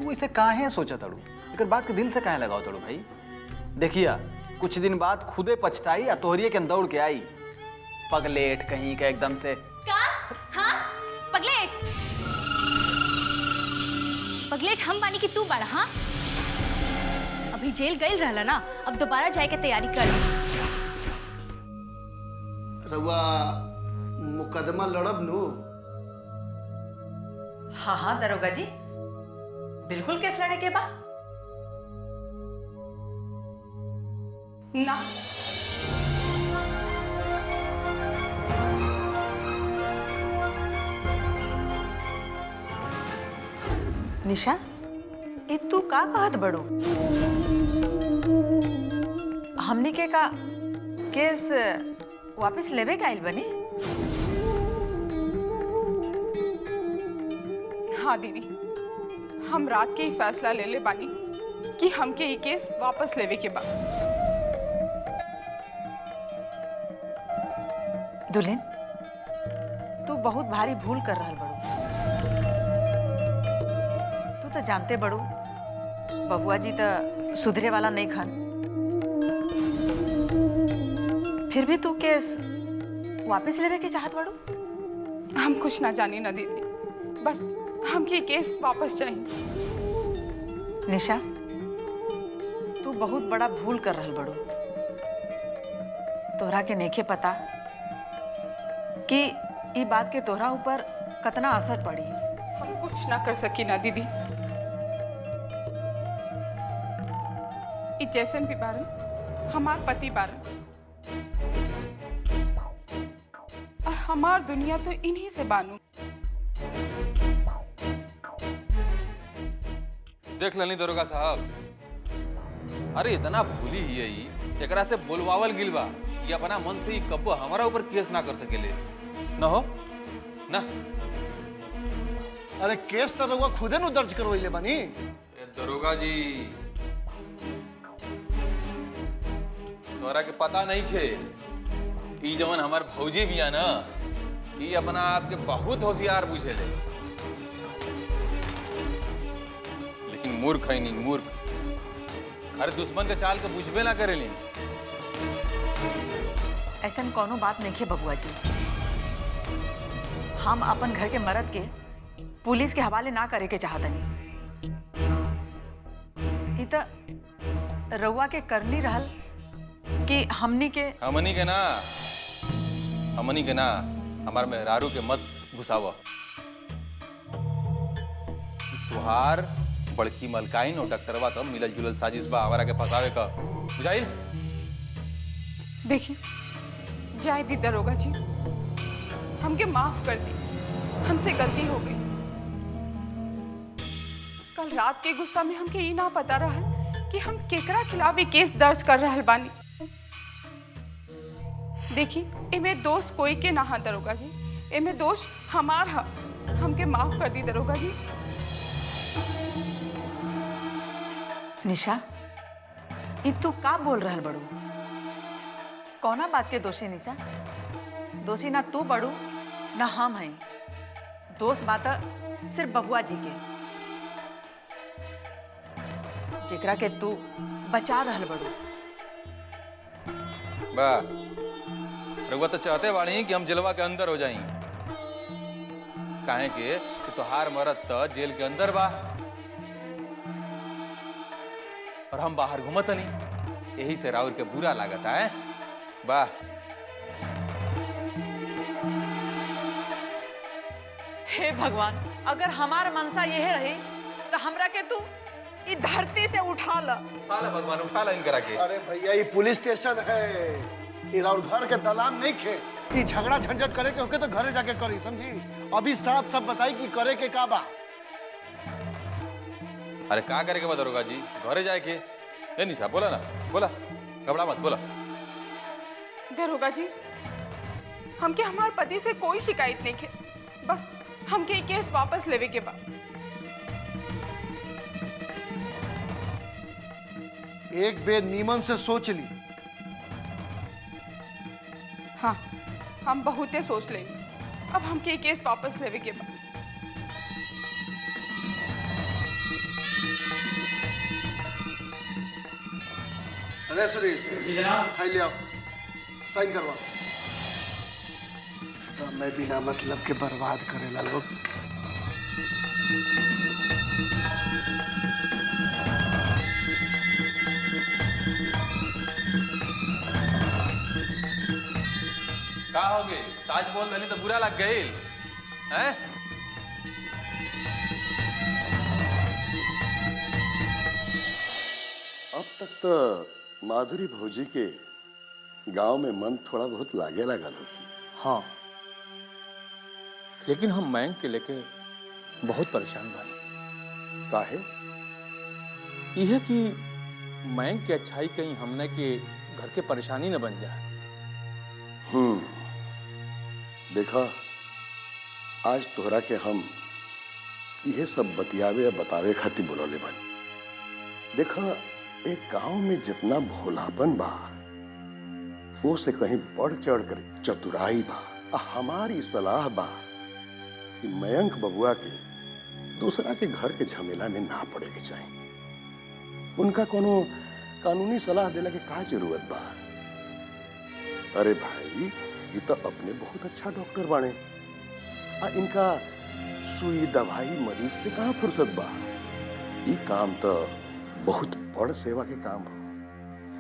तू इसे काहे सोचा तड़ू, एक बात के दिल से काहे लगाओ तड़ू भाई। देखिया कुछ दिन बाद खुदे पछताई या तोहरिए के दौड़ के आई पगलेट कहीं का एकदम से। का? हाँ पगलेट? पगलेट हम बानी कि तू बाड़ा? हाँ अभी जेल गई रहला ना, अब दोबारा जाए के तैयारी कर। रउआ मुकदमा लड़ब नु? हाँ हाँ दरोगा जी, बिल्कुल केस लड़े के बा। ना निशा, ये तू का कहत बड़ो? हमनी के का केस वापस लेवे के आइल बनी? हाँ दीदी, हम रात के ही फैसला ले ले बानी कि हमके ये केस वापस लेवे के बा। दुल्हन, तू बहुत भारी भूल कर रहल बड़ो। तू तो जानते बड़ो बबुआ जी तो सुधरे वाला नहीं खान, फिर भी तू केस वापस लेवे के चाहत बड़ो? हम कुछ ना जानी ना दीदी, बस हमके ये केस वापस चाहिए। निशा, तू बहुत बड़ा भूल कर रहल बड़ो। तोहरा के नेखे पता कि ये बात के तोहरा ऊपर कितना असर पड़ी। हम कुछ ना कर सकी ना दीदी। जैसन भी बारन हमार पति बारन, और हमार दुनिया तो इन्हीं से बानू। देख लेनी दरोगा साहब, अरे इतना भूली ही है एकरा से बोलवावल गिल बा कि अपना मन से ही कब्बो हमारा ऊपर केस ना कर सकेले न हो ना। अरे केस तो रउआ खुदे नु दर्ज करवइले बानी। दरोगा जी, तोरा के पता नहीं खे, ई जवन हमार भौजी बिया ना, ई अपना आप के बहुत होशियार बुझेले, लेकिन मूर्ख है नहीं, मूर्ख। अरे दुश्मन के चाल के बुझबे ना करेली। ऐसा कोनो बात नहीं है बबुआ जी। हम अपन घर के मर्द के पुलिस के हवाले ना करे के चाहतनी। ई त रउआ के करनी रहल कि हमनी के ना हमार मेहरारू के मत घुसावा। तुहार बड़की मलकाइन और डॉक्टरवा तब मिलल जुलल साजिश बा हमारा के फंसावे का, बुझाइल? देखिए जाए दी दरोगा जी, हमके माफ कर दी, हमसे गलती हो गई। कल रात के गुस्सा में हमके ये ना पता रहल कि हम केकरा खिलाफ ये केस दर्ज कर रहल बानी। देखिए इमे दोष कोई के ना हा दरोगा जी, इमे दोष हमार हा। हमके माफ कर दी दरोगा जी। निशा, ई तू का बोल रहल बड़ू? कौना बात के दोषी निशा? दोषी ना तू बड़ू ना हम हैं। दोष बात सिर्फ बबुआ जी के, जेकरा के तू बचा रहल बड़ू। बा रघुआ तो चाहते बाड़ी कि हम जेलवा के अंदर हो जाई, काहे के कि तोहार मरद तो जेल के अंदर बा और हम बाहर घूमत नहीं, यही से राउर के बुरा लागत है। वाह, हे भगवान, अगर हमार मनसा यह रही तो हमरा के तू ई धरती से उठा ला। भगवान उठा ला इनकरा के। अरे भैया ये पुलिस स्टेशन है, ये और घर के दलान नहीं खे। ये झगड़ा झंझट करे के होके तो घरे जाके करी, समझी? अभी साफ सब बताई कि करे के का बा। अरे का करे के बा दरोगा जी? घरे जाए के? ए निशा बोला ना, बोला, घबरा मत, बोला। दरोगा जी, हमके हमार पति से कोई शिकायत नहीं है, बस हमके ये केस वापस लेवे के बा। एक बेर नीमन से सोच ली। हाँ, हम बहुते सोच लेंगे, अब हमके ये केस वापस लेवे के बा। अरे सुनील जी जनाब, फाइल ले आओ, साइन करवा। समय बिना मतलब के बर्बाद करेला लोग। का हो गए? साच बोल दनी तो बुरा लग गई हैं? अब तक तो माधुरी भौजी के गांव में मन थोड़ा बहुत लागे लगा होगी। हाँ, लेकिन हम बैंक के लेके बहुत परेशान बानी। काहे? यह कि बैंक की अच्छाई कहीं हमने के घर के परेशानी न बन जाए। देखा, आज तोहरा के हम यह सब बतियावे या बतावे खातिर बोलौले बानी। देखा, एक गांव में जितना भोलापन बा वो से कहीं बढ़ चढ़ कर चतुराई बा। हमारी सलाह बा कि मयंक बबुआ के दूसरा के घर के झमेला में ना पड़े के चाहिए। उनका कोनो कानूनी सलाह देने की का जरूरत बा? अरे भाई, ये तो अपने बहुत अच्छा डॉक्टर बाने। इनका सुई दवाई मरीज से कहाँ फुर्सत बा? ये काम तो बहुत बड़ सेवा के काम हो।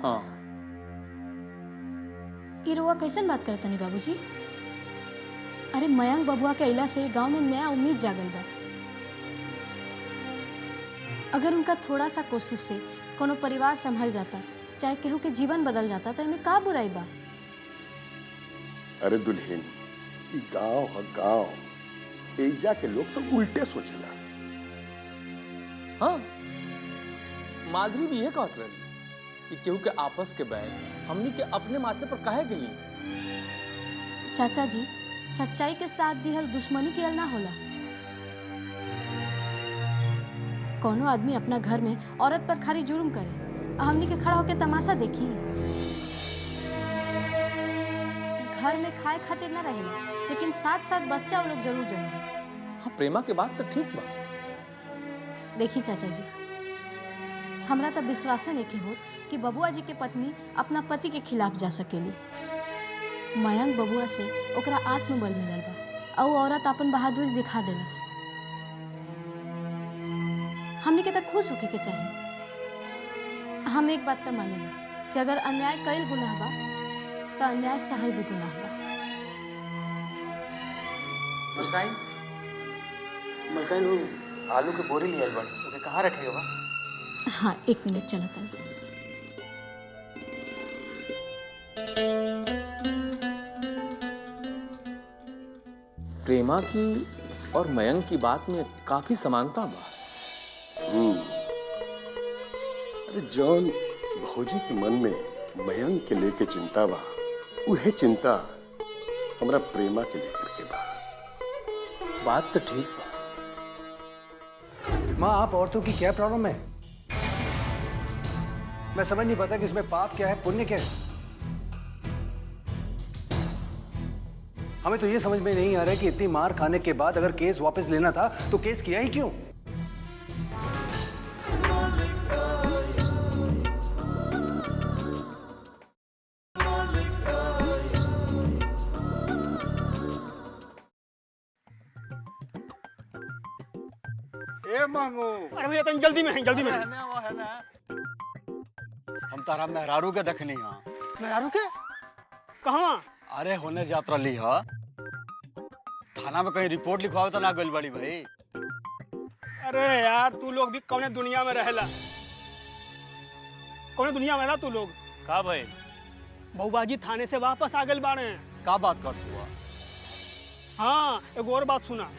हाँ, ये रुआ कैसन बात करता नहीं बाबूजी? अरे मयंक बबुआ के अइला से गांव में नया उम्मीद जागल बा। अगर उनका थोड़ा सा कोशिश से कोनो परिवार संभल जाता, चाहे केहू के जीवन बदल जाता, तो इनमें का बुराई बा? अरे दुल्हन, ये गांव है गांव। एजा के लोग तो उल्टे सोचला। हाँ, माधुरी भी ये कहत रही कि केहू के आपस के बैर हमनी के अपने माथे पर काहे गेली? चाचा जी, सच्चाई के साथ दिहल दुश्मनी के ना होला। कोनो आदमी अपना घर में औरत पर खाली जुर्म करे, हमनी के खड़ा होके तमाशा देखी। घर में खाए खातिर ना रहे, लेकिन साथ साथ बच्चा वो लोग जरूर जन्मे। हाँ, प्रेमा के बात तो ठीक बा। देखी चाचा जी, हमरा तो विश्वास नहीं हो कि बबुआ जी के पत्नी अपना पति के खिलाफ जा सकेली। मयंक बबुआ से ओकरा आत्मबल मिलल बा और औरत अपन बहादुरी दिखा देलस। हमने के तक खुश होके के चाहिए। हम एक बात तो माने कि अगर अन्याय कईल गुनाह बा तो अन्याय सहल भी गुनाह बा। मलकाइन आलू के बोरी लियल बन, ओके कहाँ रखेगा बा? हाँ, एक मिनट चला तनी। प्रेमा की और मयंक की बात में काफी समानता बा। अरे जॉन भौजी के मन में मयंक के लेके चिंता बा, उहे चिंता हमरा प्रेमा के लेकर के बा। बात तो ठीक बा। माँ, आप औरतों की क्या प्रॉब्लम है? मैं समझ नहीं पाता कि इसमें पाप क्या है, पुण्य क्या है। हमें तो ये समझ में नहीं आ रहा है कि इतनी मार खाने के बाद अगर केस वापस लेना था तो केस किया ही क्यों? अरे भैया तन जल्दी में है, जल्दी में है। हम तारा मेहरारू के देखनी हा। मेहरारू के? कहाँ? अरे होने यात्रा ली हा। थाना में कहीं रिपोर्ट लिखवावे तो ना गइल बड़ी भाई। अरे यार, तू लोग भी कौने दुनिया में रहेला? कौने दुनिया में रहला तू लोग? का भाई? बहुबाजी थाने से वापस आ गए बाड़े। का बात करत हुआ? हाँ, एक और बात सुना।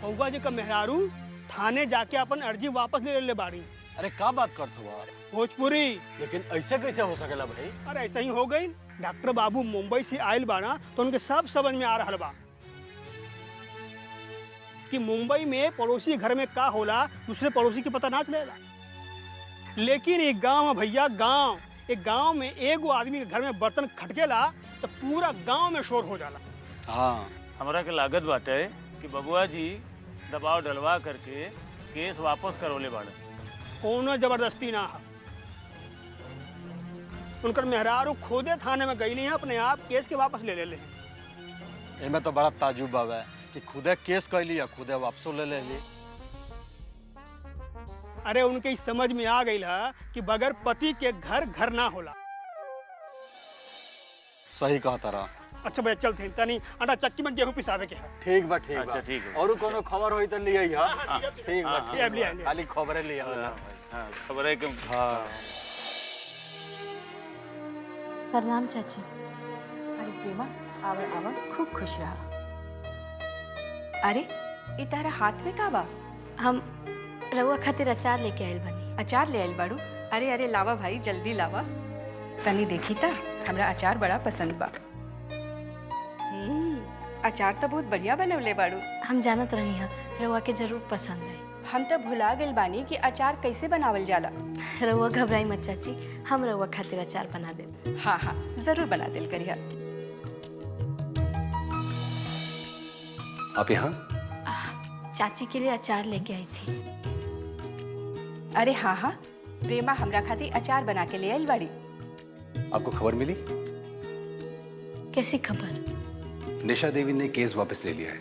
बहुबा जी का मेहरारू थाने जाके अपन अर्जी वापस ले बाड़ी। अरे का बात करत हुआ? भोजपुरी। लेकिन ऐसे कैसे हो सकेला भाई? अरे ऐसा ही हो गई। डॉक्टर बाबू मुंबई से आयल बाड़ा तो उनके सब समझ में आ रहा बा कि मुंबई में पड़ोसी घर में का होला दूसरे पड़ोसी के पता ना चलेगा। लेकिन एक गांव है भैया, गांव। एक गांव में एगो आदमी के घर में बर्तन खटकेला तो पूरा गांव में शोर हो जाला। हाँ, हमरा के लागत बाटे कि बबुआ जी दबाव डलवा करके केस वापस करौले बाड़े। कोनो जबरदस्ती ना है। उनकर मेहरारू खुदे थाने में गई नहीं है, अपने आप केस के वापस ले ले हैं। एमे तो बड़ा ताजुब बाबा है कि खुदे केस कैली या खुदे वापसो ले ली। अरे उनके इस समझ में आ गई है कि बगैर पति के घर घर ना होला। सही कहा तारा। अच्छा भैया चल तनी आटा चक्की में गेहूं पिसावे के है। ठीक बा ठीक अच्छा ठीक है। और कोनो खबर होई तो ले आई हां। ठीक बा ये अब ले आई। खाली खबरें ले आई। हाँ खबर है कि हां। प्रणाम चाची। अरे प्रेमा आवा आवा खूब खुश रहा। अरे ई तारा हाथ में का बा? हम रउआ खातिर अचार लेके आइल बनी। अचार ले आइल बाड़ू? अरे अरे लावा भाई जल्दी लावा। तनी देखी ता हमरा अचार बड़ा पसंद बा। अचार तो बहुत बढ़िया बनवले बाड़ू। हम जानत रहनी है रउआ के जरूर पसंद है। हम तो भुला गइल बानी कि अचार कैसे बनावल जाला। रउआ घबराई मत चाची, हम रउआ खातिर अचार बना दे। हाँ हाँ जरूर बना दिल करिया। आप यहाँ? चाची के लिए अचार लेके आई थी। अरे हाँ हाँ प्रेमा हमरा खातिर अचार बना के ले आइल बाड़ी। आपको खबर मिली? कैसी खबर? निशा देवी ने केस वापस ले लिया है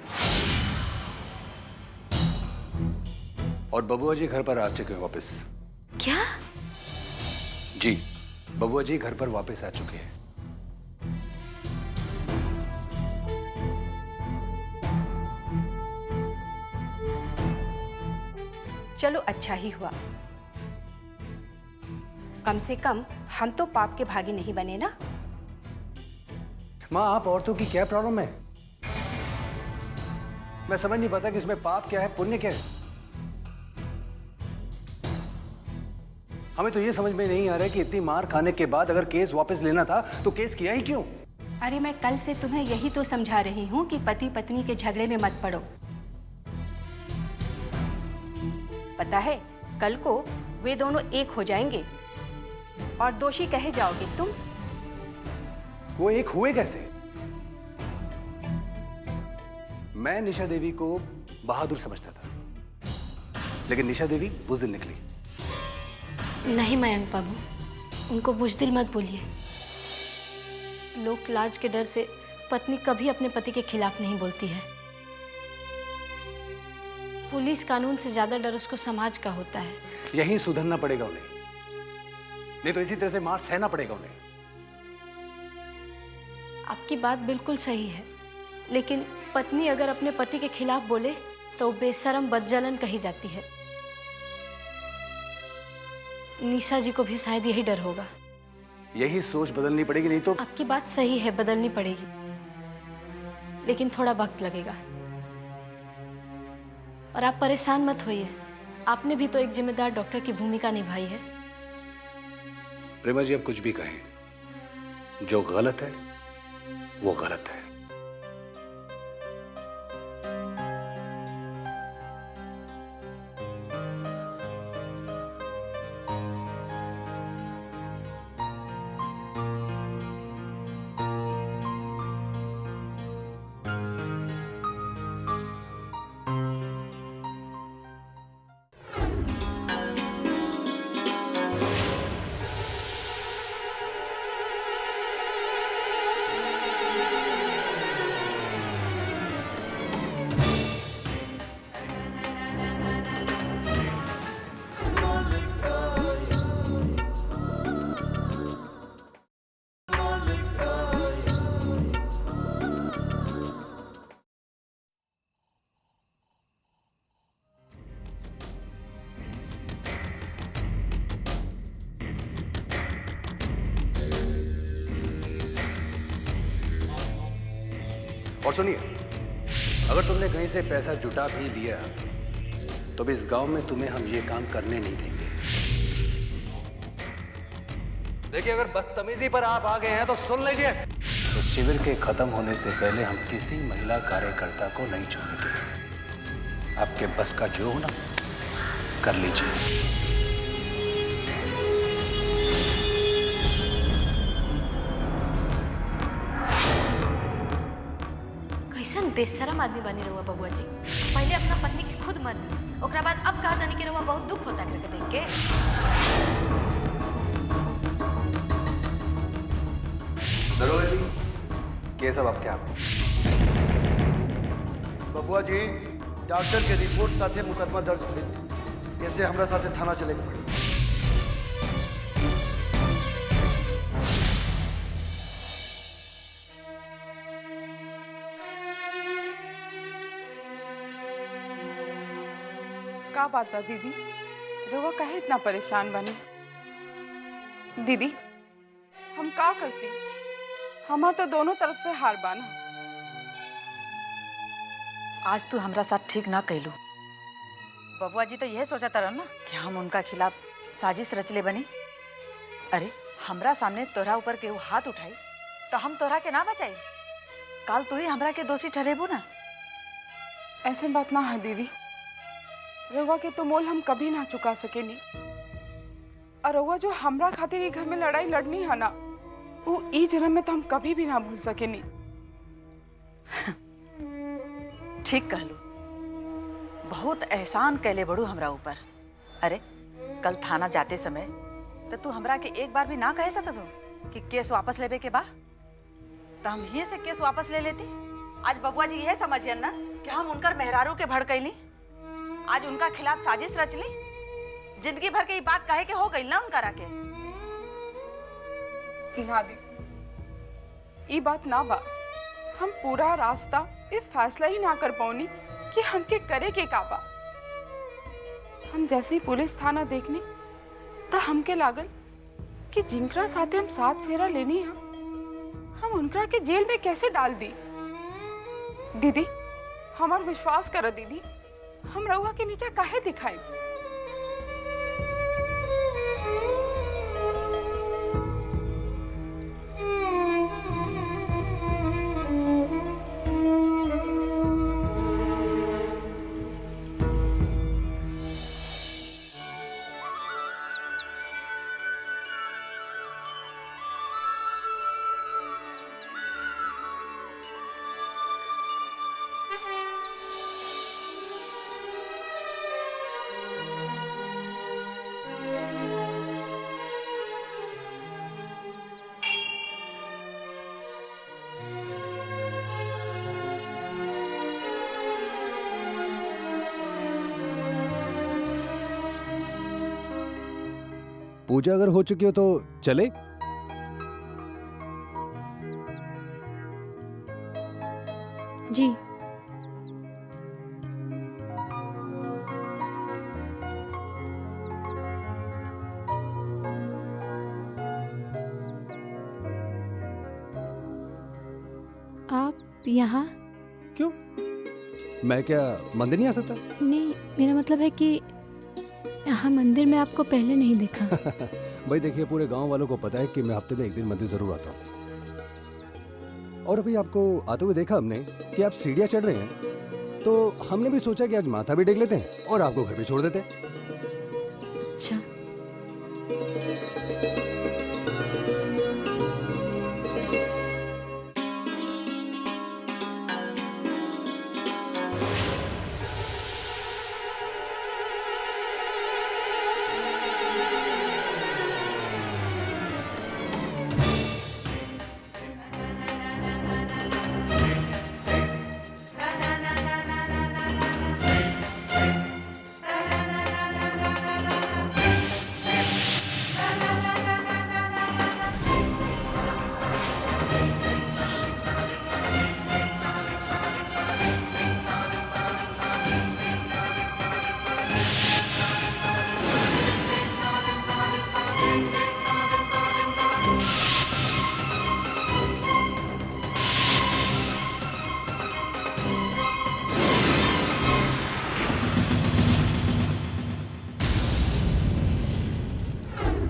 और बबुआ जी घर पर आ चुके हैं वापस। क्या? जी, बबुआ जी घर पर वापस आ चुके हैं। चलो अच्छा ही हुआ, कम से कम हम तो पाप के भागी नहीं बने ना। माँ आप औरतों की क्या प्रॉब्लम है? मैं समझ नहीं पाता कि इसमें पाप क्या है पुण्य क्या है। हमें तो ये समझ में नहीं आ रहा है कि इतनी मार खाने के बाद अगर केस वापस लेना था तो केस किया ही क्यों? अरे मैं कल से तुम्हें यही तो समझा रही हूँ कि पति पत्नी के झगड़े में मत पड़ो। पता है कल को वे दोनों एक हो जाएंगे और दोषी कहे जाओगे तुम। वो एक हुए कैसे? मैं निशा देवी को बहादुर समझता था, लेकिन निशा देवी बुज़दिल निकली। नहीं मयंक बाबू, उनको बुज़दिल मत बोलिए। लोक लाज के डर से पत्नी कभी अपने पति के खिलाफ नहीं बोलती है। पुलिस कानून से ज्यादा डर उसको समाज का होता है। यही सुधरना पड़ेगा उन्हें, नहीं तो इसी तरह से मार सहना पड़ेगा उन्हें। आपकी बात बिल्कुल सही है, लेकिन पत्नी अगर अपने पति के खिलाफ बोले तो बेशरम बदजलन कही जाती है। निशा जी को भी शायद यही डर होगा। यही सोच बदलनी पड़ेगी, नहीं तो। आपकी बात सही है, बदलनी पड़ेगी, लेकिन थोड़ा वक्त लगेगा। और आप परेशान मत होइए, आपने भी तो एक जिम्मेदार डॉक्टर की भूमिका निभाई है। प्रेमा जी, अब कुछ भी कहें, जो गलत है वो गलत है। और सुनिए, अगर तुमने कहीं से पैसा जुटा भी लिया तो भी इस गांव में तुम्हें हम ये काम करने नहीं देंगे। देखिए, अगर बदतमीजी पर आप आ गए हैं तो सुन लीजिए, इस शिविर के खत्म होने से पहले हम किसी महिला कार्यकर्ता को नहीं छोड़ेंगे। आपके बस का जो हो ना कर लीजिए। कैसन बेशरम आदमी बनी रहुआ बबुआ जी। पहले अपना पत्नी के खुद मरना, ओकरा बाद अब कहा जाने के रहुआ बहुत दुख होता करके देख के। ये सब अब क्या? बबुआ जी, डॉक्टर के रिपोर्ट साथे मुकदमा दर्ज भइल। ऐसे हमरा साथे थाना चले के पड़ी। का बात बा दीदी? रउआ काहे इतना परेशान बनी? दीदी, हम का करती? हमार तो दोनों तरफ से हार बाना। आज तू हमरा साथ ठीक ना कैलू। बबुआ जी तो यह सोचा तरह ना कि हम उनका खिलाफ साजिश रचले बनी। अरे हमरा सामने तोहरा ऊपर केहू हाथ उठाई तो हम तोहरा के ना बचाई। काल तू ही हमरा के दोषी ठहरेबू ना। ऐसे बात ना है दीदी। रउआ के तो मोल हम कभी ना चुका सकेनी। और रउआ जो हमरा खातिर घर में लड़ाई लड़नी है ना, वो ई जन्म में तो हम कभी भी ना भूल सकेनी। ठीक कहलू, बहुत एहसान कैले बड़ू हमरा ऊपर। अरे कल थाना जाते समय तो तू हमरा के एक बार भी ना कह सकत हो कि केस वापस लेबे के बा, तो हम ये से केस वापस ले लेती। आज बबुआ जी यह समझियन ना कि हम उनकर मेहरारू के भड़कैली, आज उनका खिलाफ साजिश रच ली। जिंदगी भर के ये बात कहे के हो गई ना उनका राके। ना दी, ये बात ना बा। हम पूरा रास्ता ये फैसला ही ना कर पाऊनी कि हमके करे के का बा। हम जैसे ही पुलिस थाना देखनी तो हमके लागल कि जिनकरा साथे हम 7 फेरा लेनी है, हम उनकरा के जेल में कैसे डाल दी। दीदी, हमार विश्वास कर दीदी, हम रउआ के नीचे काहे दिखाई। पूजा अगर हो चुकी हो तो चले। जी आप यहाँ? क्यों, मैं क्या मंदिर नहीं आ सकता? नहीं, मेरा मतलब है कि यहाँ मंदिर में आपको पहले नहीं देखा। भाई देखिए, पूरे गांव वालों को पता है कि मैं हफ्ते में एक दिन मंदिर जरूर आता हूँ। और अभी आपको आते हुए देखा हमने कि आप सीढ़ियाँ चढ़ रहे हैं, तो हमने भी सोचा कि आज माथा भी टेक लेते हैं और आपको घर पे छोड़ देते हैं। अच्छा,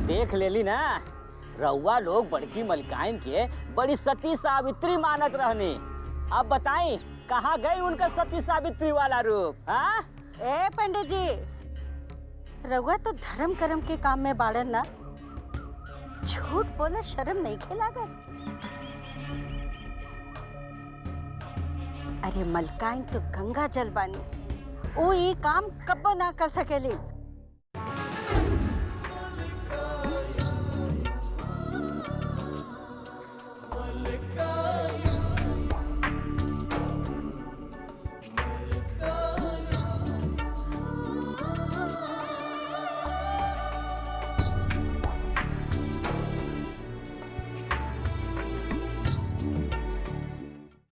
देख लेली ना, रउआ लोग बड़की मलकाइन के बड़ी सती सावित्री मानत रहने। अब बताई कहाँ गई उनका सती सावित्री वाला रूप? हाँ? ए पंडित जी, रउआ तो धर्म कर्म के काम में बाड़न ना, झूठ बोले शर्म नहीं खेलागा। अरे मलकाइन तो गंगा जल बानी, वो ये काम कब्बो ना कर सकेली।